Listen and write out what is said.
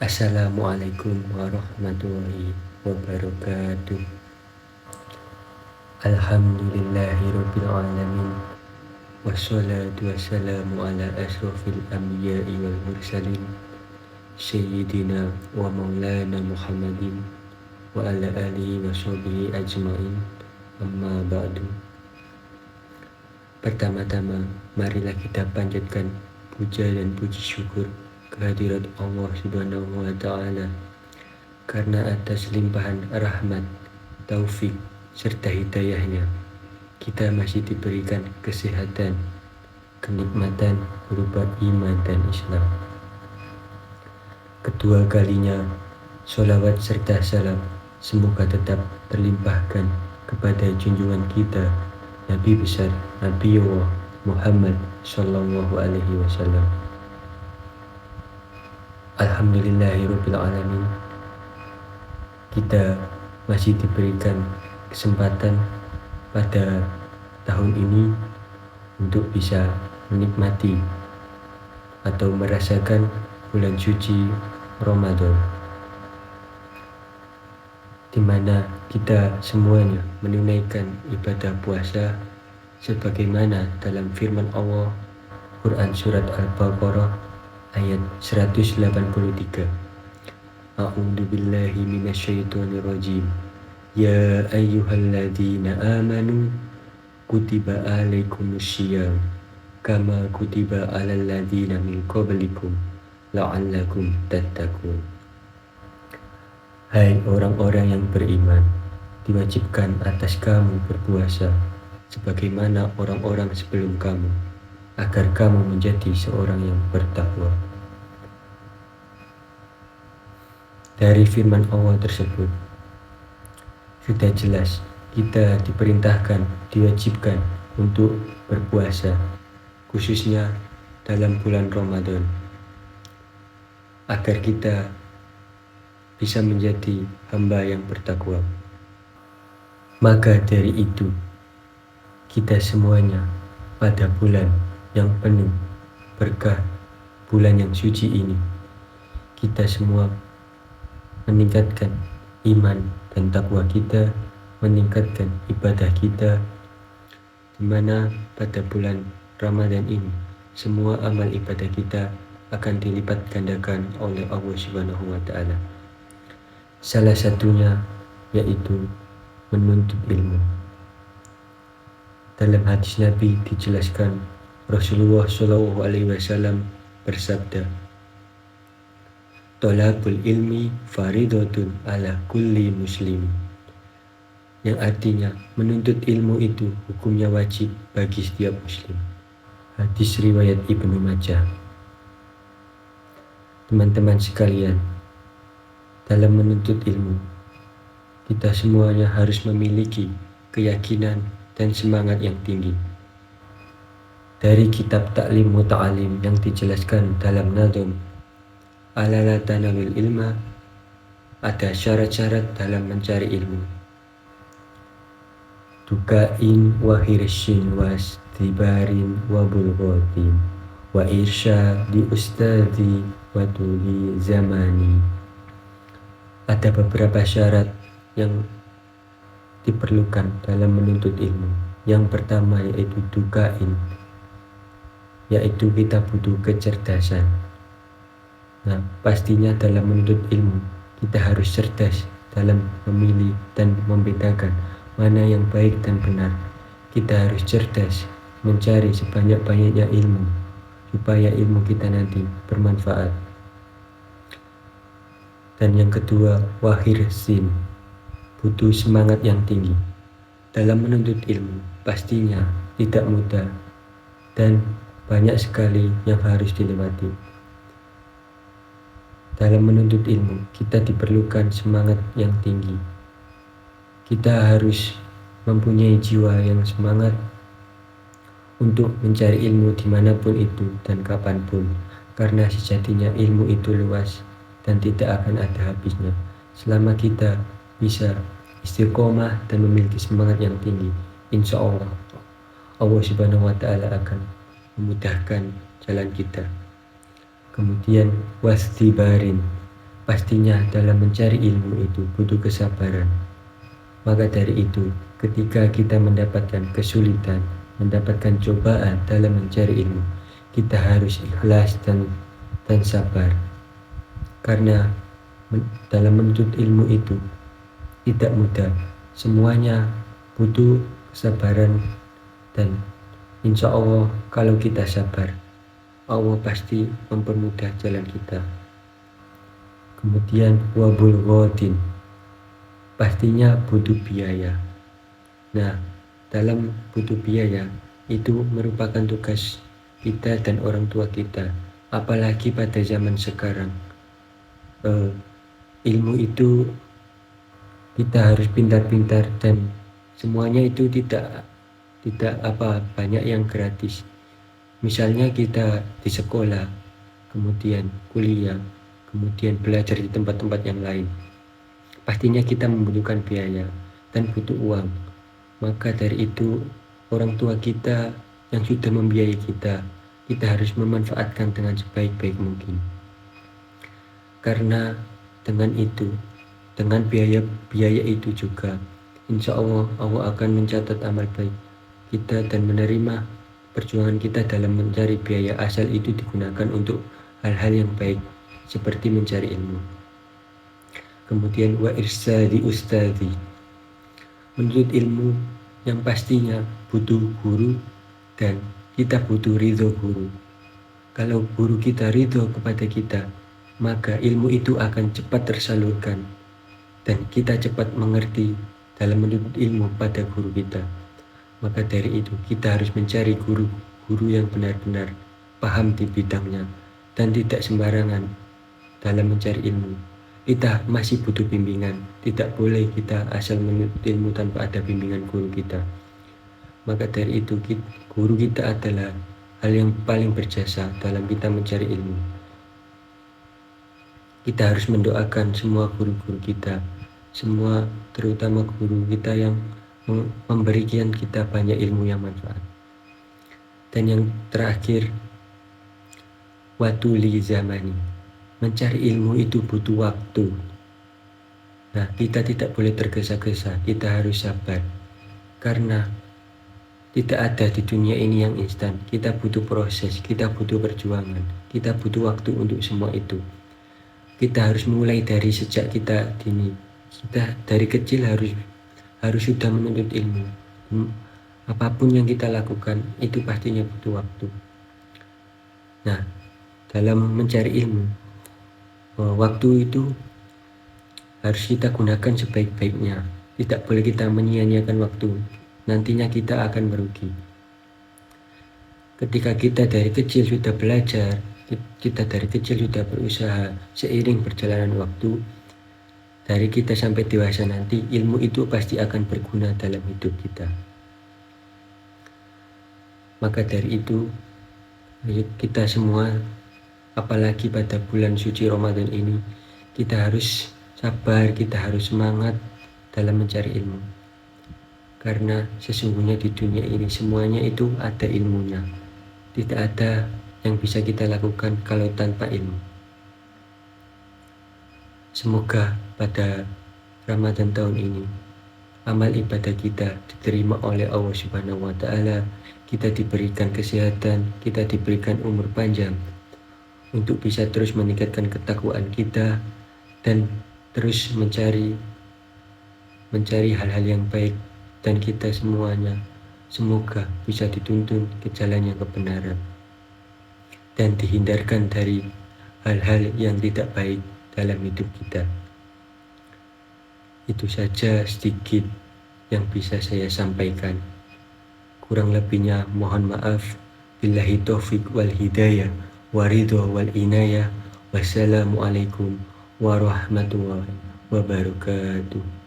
Assalamualaikum warahmatullahi wabarakatuh. Alhamdulillahirabbil alamin. Wassalatu wassalamu ala asrofil anbiya'i wal mursalin Sayyidina wa maulana Muhammadin wa ala alihi wa sahbihi ajma'in. Amma ba'du. Pertama-tama, marilah kita panjatkan puja dan puji syukur kehadirat Allah Subhanahu wa Ta'ala, karena atas limpahan rahmat, taufik, serta hidayahnya kita masih diberikan kesehatan, kenikmatan berupa iman dan Islam. Kedua kalinya, sholawat serta salam semoga tetap terlimpahkan kepada junjungan kita, Nabi besar Nabi Allah Muhammad Sallallahu Alaihi Wasallam. Alhamdulillahirabbil alamin. Kita masih diberikan kesempatan pada tahun ini untuk bisa menikmati atau merasakan bulan suci Ramadan, di mana kita semuanya menunaikan ibadah puasa sebagaimana dalam firman Allah Quran surat Al-Baqarah ayat 183. A'udzu billahi minasyaitonir rajim. Ya ayyuhalladzina amanu kutiba alaikumussyiyam kama kutiba alal ladzina min qablikum la'allakum tattaqun. Hai orang-orang yang beriman, diwajibkan atas kamu berpuasa sebagaimana orang-orang sebelum kamu, agar kamu menjadi seorang yang bertakwa. Dari firman Allah tersebut sudah jelas kita diperintahkan, diwajibkan untuk berpuasa, khususnya dalam bulan Ramadan, agar kita bisa menjadi hamba yang bertakwa. Maka dari itu, kita semuanya pada bulan yang penuh berkah, bulan yang suci ini, kita semua meningkatkan iman dan takwa kita, meningkatkan ibadah kita, di mana pada bulan Ramadan ini semua amal ibadah kita akan dilipat gandakan oleh Allah Subhanahu wa Ta'ala. Salah satunya yaitu menuntut ilmu. Dalam hadis Nabi dijelaskan, Rasulullah Shallallahu Alaihi Wasallam bersabda, "Thalabul ilmi faridatun ala kulli muslim," yang artinya menuntut ilmu itu hukumnya wajib bagi setiap muslim. Hadis riwayat Ibnu Majah. Teman-teman sekalian, dalam menuntut ilmu, kita semuanya harus memiliki keyakinan dan semangat yang tinggi. Dari kitab Ta'lim Muta'alim yang dijelaskan dalam Nadhum Ala la tanawil ilma, ada syarat-syarat dalam mencari ilmu. Dukain wa hirshin wa istibarin wa bulghatin wa irsyadi ustadzi wa tuli zamani. Ada beberapa syarat yang diperlukan dalam menuntut ilmu. Yang pertama yaitu dukain, yaitu kita butuh kecerdasan. Nah, pastinya dalam menuntut ilmu kita harus cerdas dalam memilih dan membedakan mana yang baik dan benar. Kita harus cerdas mencari sebanyak-banyaknya ilmu supaya ilmu kita nanti bermanfaat. Dan yang kedua, wahir sin, butuh semangat yang tinggi. Dalam menuntut ilmu pastinya tidak mudah dan banyak sekali yang harus dilewati. Dalam menuntut ilmu kita diperlukan semangat yang tinggi. Kita harus mempunyai jiwa yang semangat untuk mencari ilmu dimanapun itu dan kapanpun, karena sejatinya ilmu itu luas dan tidak akan ada habisnya. Selama kita bisa istiqomah dan memiliki semangat yang tinggi, insya Allah Allah Subhanahu wa Ta'ala akan memudahkan jalan kita. Kemudian wastibarin, Pastinya dalam mencari ilmu itu butuh kesabaran. Maka dari itu, ketika kita mendapatkan kesulitan, mendapatkan cobaan dalam mencari ilmu, kita harus ikhlas dan sabar. Karena dalam menuntut ilmu itu tidak mudah. Semuanya butuh kesabaran, dan insya Allah kalau kita sabar, Allah pasti mempermudah jalan kita. Kemudian wabul ghodin, pastinya butuh biaya. Nah, dalam butuh biaya itu merupakan tugas kita dan orang tua kita. Apalagi pada zaman sekarang, ilmu itu kita harus pintar-pintar, dan semuanya itu tidak banyak yang gratis. Misalnya kita di sekolah, kemudian kuliah, kemudian belajar di tempat-tempat yang lain, pastinya kita membutuhkan biaya dan butuh uang. Maka dari itu, orang tua kita yang sudah membiayai kita harus memanfaatkan dengan sebaik-baik mungkin. Karena dengan itu, dengan biaya itu juga, insya Allah akan mencatat amal baik kita dan menerima perjuangan kita dalam mencari biaya, asal itu digunakan untuk hal-hal yang baik seperti mencari ilmu. Kemudian wa irsadi ustadi, menuntut ilmu yang pastinya butuh guru, dan kita butuh ridho guru. Kalau guru kita ridho kepada kita, maka ilmu itu akan cepat tersalurkan dan kita cepat mengerti dalam menuntut ilmu pada guru kita. Maka dari itu kita harus mencari guru yang benar-benar paham di bidangnya dan tidak sembarangan dalam mencari ilmu. Kita masih butuh bimbingan, tidak boleh kita asal menuntut ilmu tanpa ada bimbingan guru kita. Maka dari itu guru kita adalah hal yang paling berjasa dalam kita mencari ilmu. Kita harus mendoakan semua guru-guru kita, semua terutama guru kita yang memberikan kita banyak ilmu yang manfaat. Dan yang terakhir, watuli zamani, mencari ilmu itu butuh waktu. Nah, kita tidak boleh tergesa-gesa, kita harus sabar. Karena tidak ada di dunia ini yang instan. Kita butuh proses, kita butuh perjuangan, kita butuh waktu untuk semua itu. Kita harus mulai dari sejak kita dini. Kita dari kecil harus sudah menuntut ilmu. Apapun yang kita lakukan itu pastinya butuh waktu. Nah, dalam mencari ilmu, waktu itu harus kita gunakan sebaik-baiknya. Tidak boleh kita menyia-nyiakan waktu. Nantinya kita akan merugi. Ketika kita dari kecil sudah belajar, kita dari kecil sudah berusaha, seiring perjalanan waktu, dari kita sampai dewasa nanti, ilmu itu pasti akan berguna dalam hidup kita. Maka dari itu, kita semua, apalagi pada bulan suci Ramadan ini, kita harus sabar, kita harus semangat dalam mencari ilmu. Karena sesungguhnya di dunia ini semuanya itu ada ilmunya. Tidak ada yang bisa kita lakukan kalau tanpa ilmu. Semoga pada Ramadan tahun ini amal ibadah kita diterima oleh Allah Subhanahu wa Ta'ala. Kita diberikan kesehatan, kita diberikan umur panjang untuk bisa terus meningkatkan ketakwaan kita dan terus mencari hal-hal yang baik, dan kita semuanya semoga bisa dituntun ke jalan yang kebenaran dan dihindarkan dari hal-hal yang tidak baik dalam hidup kita. Itu saja sedikit yang bisa saya sampaikan. Kurang lebihnya mohon maaf. Billahi taufiq wal hidayah, waridho wal inayah. Wassalamualaikum warahmatullahi wabarakatuh.